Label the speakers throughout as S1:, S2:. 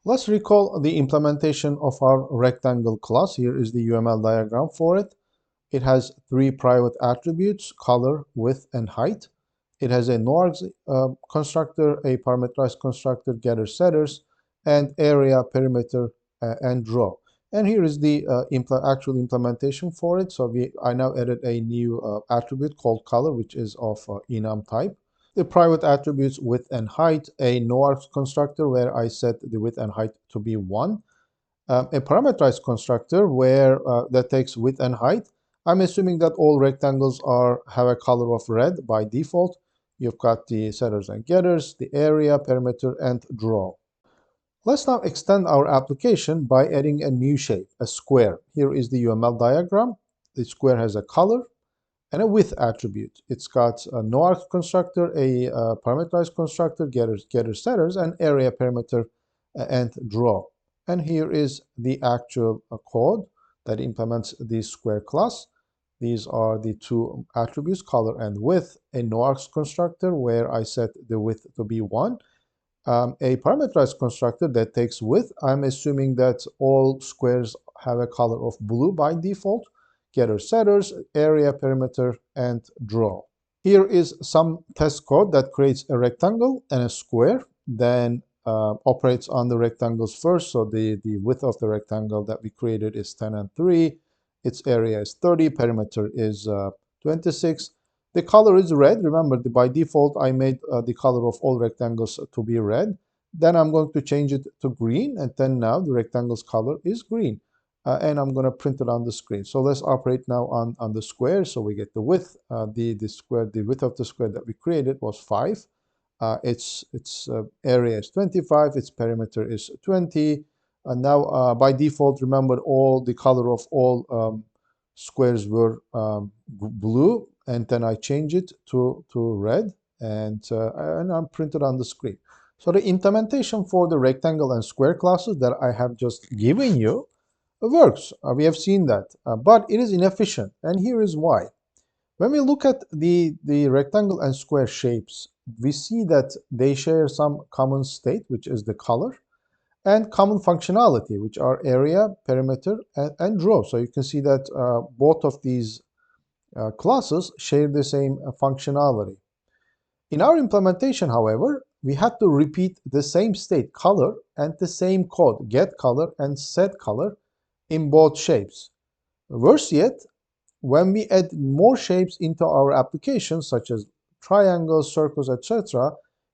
S1: Let's recall the implementation of our rectangle class. Here is the UML diagram for it. It has three private attributes: color, width, and height. It has a noargs constructor, a parameterized constructor, getter setters, and area, perimeter, and draw. And here is the actual implementation for it. So I now added a new attribute called color, which is of enum type. The private attributes width and height, a noargs constructor where I set the width and height to be 1, a parameterized constructor where that takes width and height. I'm assuming that all rectangles have a color of red by default. You've got the setters and getters, the area, perimeter, and draw. Let's now extend our application by adding a new shape, a square. Here is the UML diagram. The square has a color and a width attribute. It's got a noargs constructor, a parameterized constructor, getter setters, and area, perimeter, and draw. And here is the actual code that implements the square class. These are the two attributes, color and width, a noargs constructor where I set the width to be 1, a parameterized constructor that takes width. I'm assuming that all squares have a color of blue by default, getter setters, area, perimeter, and draw. Here is some test code that creates a rectangle and a square, then operates on the rectangles first. So the width of the rectangle that we created is 10 and 3. Its area is 30. Perimeter is 26. The color is red. Remember, by default, I made the color of all rectangles to be red. Then I'm going to change it to green. And then now the rectangle's color is green. And I'm going to print it on the screen. So let's operate now on the square. So we get the width. The width of the square that we created was 5. Its area is 25, its perimeter is 20. And now, by default, remember the color of all squares were blue, and then I change it to red, and I'm printed on the screen. So the implementation for the rectangle and square classes that I have just given you works. We have seen that, but it is inefficient, and here is why. When we look at the rectangle and square shapes, we see that they share some common state, which is the color, and common functionality, which are area, perimeter, and draw. So you can see that both of these classes share the same functionality. In our implementation, however, we had to repeat the same state, color, and the same code, get color and set color, in both shapes. Worse yet, when we add more shapes into our application, such as triangles, circles, etc.,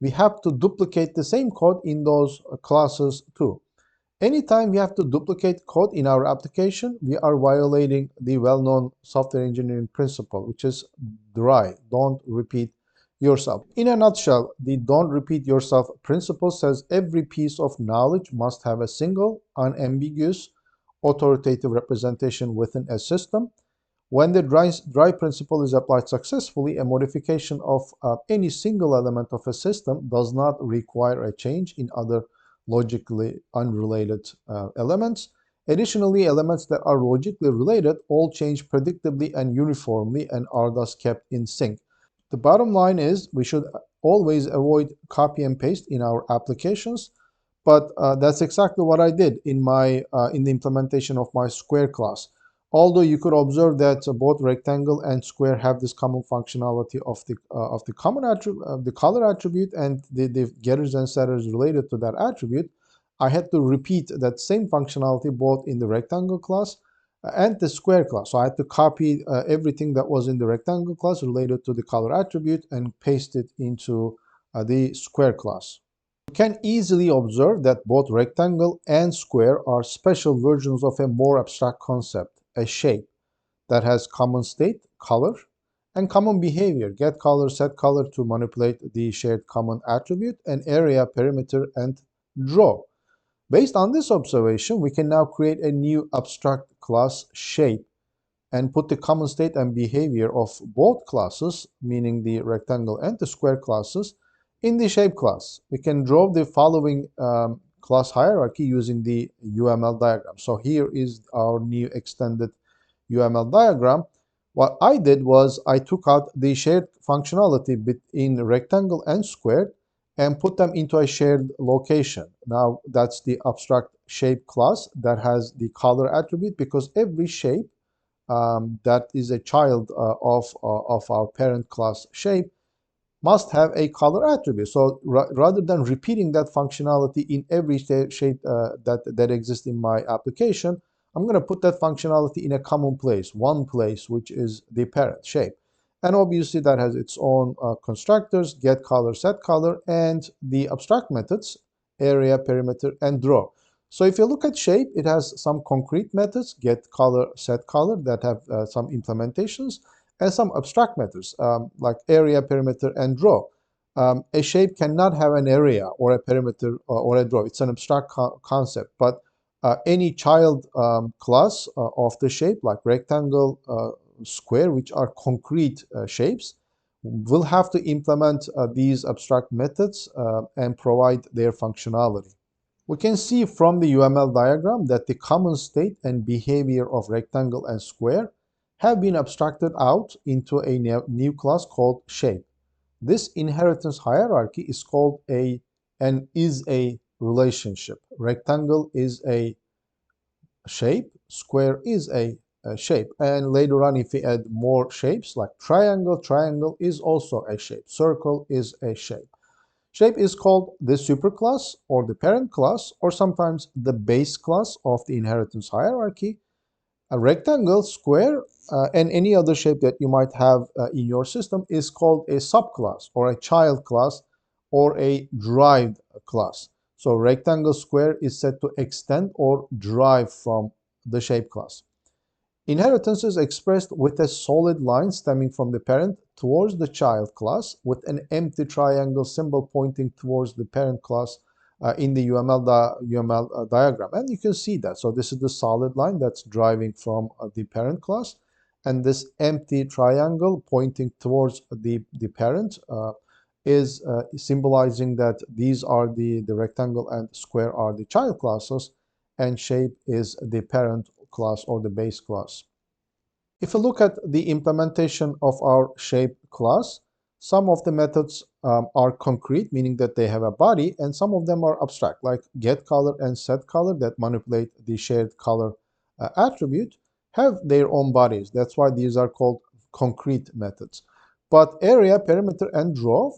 S1: we have to duplicate the same code in those classes too. Anytime we have to duplicate code in our application, we are violating the well-known software engineering principle, which is DRY, don't repeat yourself. In a nutshell, the don't repeat yourself principle says every piece of knowledge must have a single, unambiguous, authoritative representation within a system. When the DRY principle is applied successfully, a modification of any single element of a system does not require a change in other logically unrelated elements. Additionally, elements that are logically related all change predictably and uniformly and are thus kept in sync. The bottom line is we should always avoid copy and paste in our applications, but that's exactly what I did in the implementation of my square class. Although you could observe that both rectangle and square have this common functionality of the common attribute, the color attribute, and the getters and setters related to that attribute, I had to repeat that same functionality both in the rectangle class and the square class. So I had to copy everything that was in the rectangle class related to the color attribute and paste it into the square class. You can easily observe that both rectangle and square are special versions of a more abstract concept, a shape that has common state, color, and common behavior, get color, set color to manipulate the shared common attribute, and area, perimeter, and draw. Based on this observation, we can now create a new abstract class shape and put the common state and behavior of both classes, meaning the rectangle and the square classes, in the shape class. We can draw the following class hierarchy using the UML diagram. So here is our new extended UML diagram. What I did was I took out the shared functionality between rectangle and square and put them into a shared location. Now that's the abstract shape class that has the color attribute, because every shape that is a child of our parent class shape must have a color attribute. So rather than repeating that functionality in every shape that exists in my application, I'm going to put that functionality in a common place, one place, which is the parent shape. And obviously that has its own constructors, get color, set color, and the abstract methods, area, perimeter, and draw. So if you look at shape, it has some concrete methods, get color, set color, that have some implementations, and some abstract methods like area, perimeter, and draw. A shape cannot have an area or a perimeter or a draw. It's an abstract concept, but any child class of the shape, like rectangle, square, which are concrete shapes, will have to implement these abstract methods and provide their functionality. We can see from the UML diagram that the common state and behavior of rectangle and square have been abstracted out into a new class called shape. This inheritance hierarchy is called an is-a relationship. Rectangle is a shape, square is a shape. And later on, if we add more shapes like triangle, triangle is also a shape. Circle is a shape. Shape is called the superclass or the parent class, or sometimes the base class of the inheritance hierarchy. A rectangle, square, and any other shape that you might have in your system is called a subclass or a child class or a derived class. So rectangle, square is said to extend or derive from the shape class. Inheritance is expressed with a solid line stemming from the parent towards the child class, with an empty triangle symbol pointing towards the parent class in the UML diagram. And you can see that. So this is the solid line that's driving from the parent class. And this empty triangle pointing towards the parent is symbolizing that these are the rectangle and square are the child classes, and shape is the parent class or the base class. If you look at the implementation of our shape class, some of the methods are concrete, meaning that they have a body, and some of them are abstract, like get color and set color that manipulate the shared color attribute, have their own bodies. That's why these are called concrete methods. But area, perimeter, and draw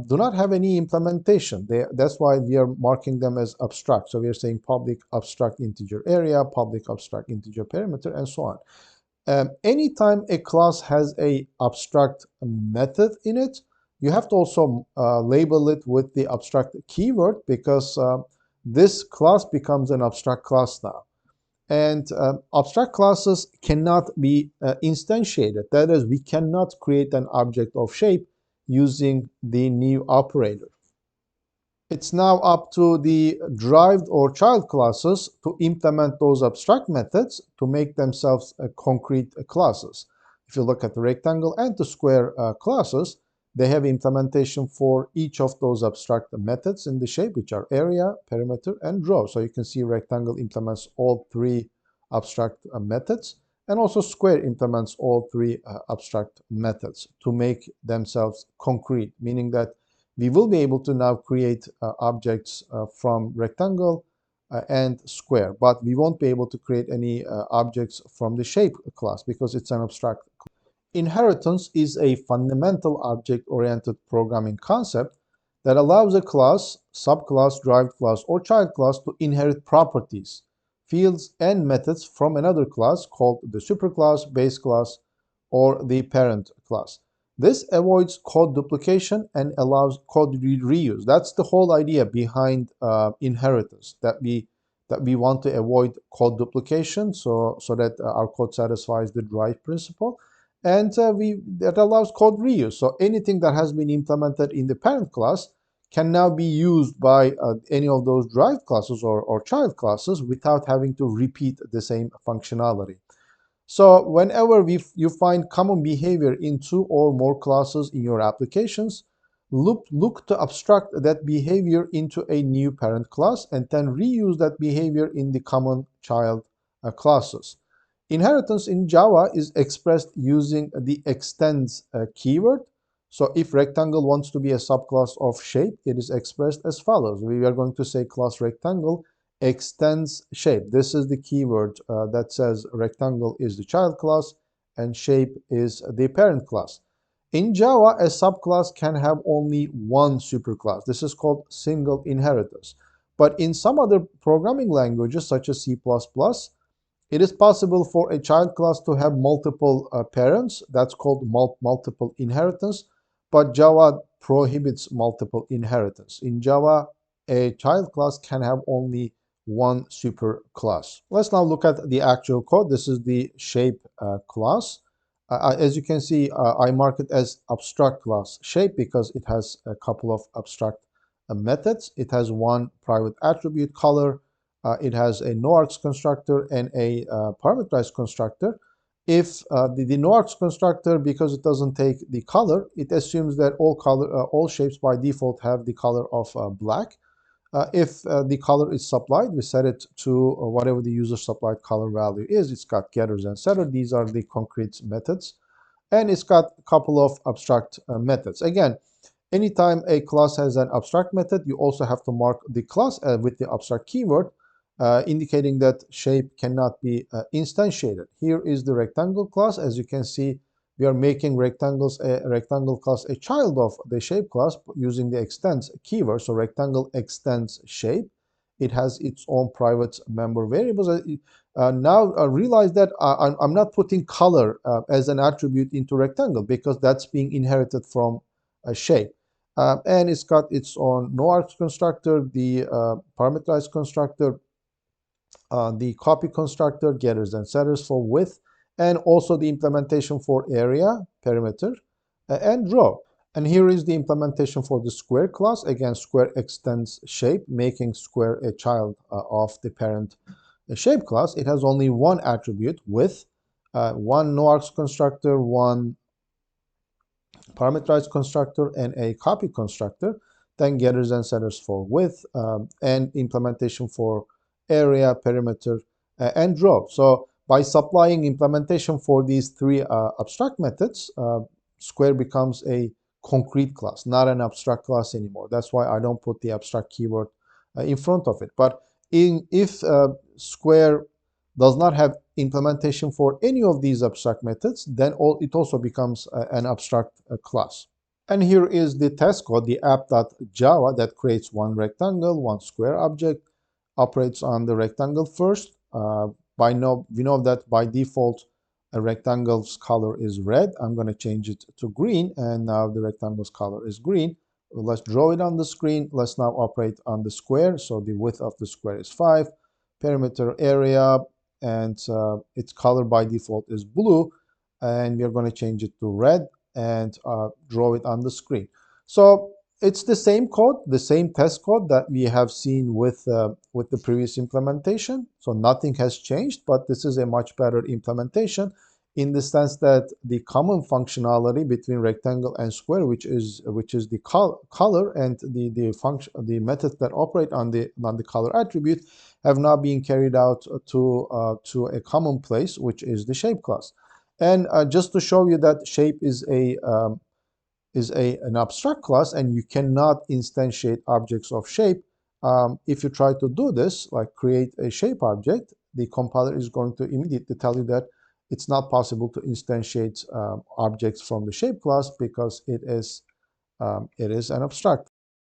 S1: do not have any implementation. That's why we are marking them as abstract. So we are saying public abstract integer area, public abstract integer perimeter, and so on. Anytime a class has a abstract method in it, you have to also label it with the abstract keyword, because this class becomes an abstract class now. And abstract classes cannot be instantiated. That is, we cannot create an object of shape using the new operator. It's now up to the derived or child classes to implement those abstract methods to make themselves concrete classes. If you look at the rectangle and the square classes, they have implementation for each of those abstract methods in the shape, which are area, perimeter, and draw. So you can see rectangle implements all three abstract methods, and also square implements all three abstract methods to make themselves concrete, meaning that we will be able to now create objects from rectangle and square, but we won't be able to create any objects from the shape class because it's an abstract. Inheritance is a fundamental object-oriented programming concept that allows a class, subclass, derived class, or child class to inherit properties, fields, and methods from another class called the superclass, base class, or the parent class. This avoids code duplication and allows code reuse. That's the whole idea behind inheritance, that we want to avoid code duplication, so that our code satisfies the drive principle, and that allows code reuse. So anything that has been implemented in the parent class can now be used by any of those derived classes or child classes without having to repeat the same functionality. So whenever you find common behavior in two or more classes in your applications, look to abstract that behavior into a new parent class and then reuse that behavior in the common child classes. Inheritance in Java is expressed using the extends keyword. So if rectangle wants to be a subclass of shape, it is expressed as follows. We are going to say class rectangle extends shape. This is the keyword that says rectangle is the child class and shape is the parent class. In Java, a subclass can have only one superclass. This is called single inheritance. But in some other programming languages, such as C++, it is possible for a child class to have multiple parents. That's called multiple inheritance. But Java prohibits multiple inheritance. In Java, a child class can have only one superclass. Let's now look at the actual code. This is the shape class. As you can see, I mark it as abstract class shape because it has a couple of abstract methods. It has one private attribute, color. It has a noargs constructor and a parameterized constructor. If the noargs constructor, because it doesn't take the color, it assumes that all shapes by default have the color of black. If the color is supplied, we set it to whatever the user supplied color value is. It's got getters and setters. These are the concrete methods. And it's got a couple of abstract methods. Again, anytime a class has an abstract method, you also have to mark the class with the abstract keyword, indicating that shape cannot be instantiated. Here is the rectangle class. As you can see, we are making rectangle class a child of the shape class using the extends keyword. So rectangle extends shape. It has its own private member variables. Now realize that I'm not putting color as an attribute into rectangle because that's being inherited from a shape. And it's got its own noargs constructor, the parameterized constructor, the copy constructor, getters and setters for width, and also the implementation for area, perimeter, and row. And here is the implementation for the square class. Again, square extends shape, making square a child of the parent shape class. It has only one attribute, width, one noargs constructor, one parameterized constructor, and a copy constructor. Then getters and setters for width, and implementation for area, perimeter, and row. So by supplying implementation for these three abstract methods, square becomes a concrete class, not an abstract class anymore. That's why I don't put the abstract keyword in front of it. But if square does not have implementation for any of these abstract methods, then it also becomes an abstract class. And here is the test code, the app.java, that creates one rectangle, one square object, operates on the rectangle first. We know that by default, a rectangle's color is red. I'm going to change it to green, and now the rectangle's color is green. Let's draw it on the screen. Let's now operate on the square. So the width of the square is 5, perimeter, area, and its color by default is blue, and we are going to change it to red and draw it on the screen. So it's the same code, the same test code that we have seen with the previous implementation. So nothing has changed, but this is a much better implementation in the sense that the common functionality between rectangle and square, which is the color and the methods that operate on the color attribute, have now been carried out to a common place, which is the shape class. And just to show you that shape is an abstract class and you cannot instantiate objects of shape, if you try to do this, like create a shape object, the compiler is going to immediately tell you that it's not possible to instantiate objects from the shape class because it is an abstract